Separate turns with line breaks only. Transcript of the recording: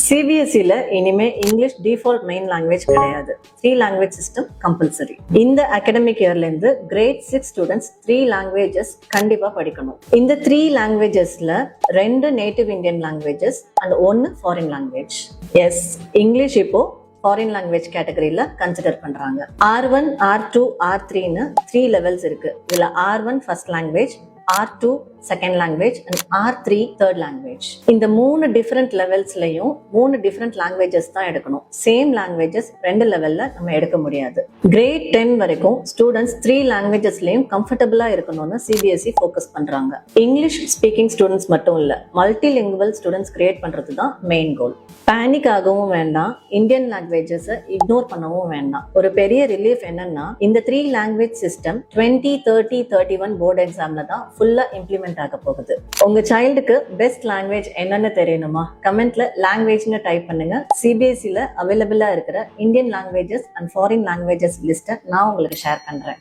சிபிஎஸ்சில இனிமே English default main language கிடையாது. 3 language system compulsory. இந்த அகாடமிக் இயர்ல இருந்து கிரேட் 6 ஸ்டூடெண்ட்ஸ் 3 லாங்குவேஜஸ் கண்டிப்பா படிக்கணும். இந்த 3 லாங்குவேஜஸ்ல 2 native Indian languages and 1 foreign language. Yes, இங்கிலீஷ் இப்போ ஃபாரின் லாங்குவேஜ் கேட்டகரியில கன்சிடர் பண்றாங்க. R1, R2, R3ன்னு 3 லெவல்ஸ் இருக்கு. இதுல R1 first language, R2 second language and R3 third language. இந்த 3 டிஃபரெண்ட் லெவல்ஸ்லயும் 3 டிஃபரெண்ட் லாங்குவேஜஸ் தான் எடுக்கணும். சேம் லாங்குவேஜஸ் 2 லெவல்ல நம்ம எடுக்க முடியாது. கிரேட் 10 வரைக்கும் ஸ்டூடெண்ட்ஸ் 3 லாங்குவேஜஸ்லயும் கம்ஃபர்டபுளா இருக்கணும்னு சிபிஎஸ்இ ஃபோக்கஸ் பண்றாங்க. இங்கிலீஷ் ஸ்பீக்கிங் ஸ்டூடெண்ட்ஸ் மட்டும் இல்ல, மல்டிலிங்குவல் ஸ்டூடெண்ட்ஸ் கிரியேட் பண்றது தான் மெயின் கோல். பேனிக் ஆகவும் வேண்டாம், இந்தியன் லாங்குவேஜஸ் இக்னோர் பண்ணவும் வேண்டாம். ஒரு பெரிய ரிலீஃப் என்னன்னா இந்த 3 லாங்குவேஜ் சிஸ்டம் 2030 31 போர்டு எக்ஸாம்ல தான் ஃபுல்லா இம்ப்ளிமெண்ட் ஆக போகுது. உங்க சைல்டுக்கு பெஸ்ட் லாங்குவேஜ் என்னன்னு தெரியணுமா? கமெண்ட்ல லாங்குவேஜ்னு டைப் பண்ணுங்க. சிபிஎஸ்இல அவைலபிளா இருக்கிற Indian languages and foreign languages லிஸ்ட்டை நான் உங்களுக்கு ஷேர் பண்றேன்.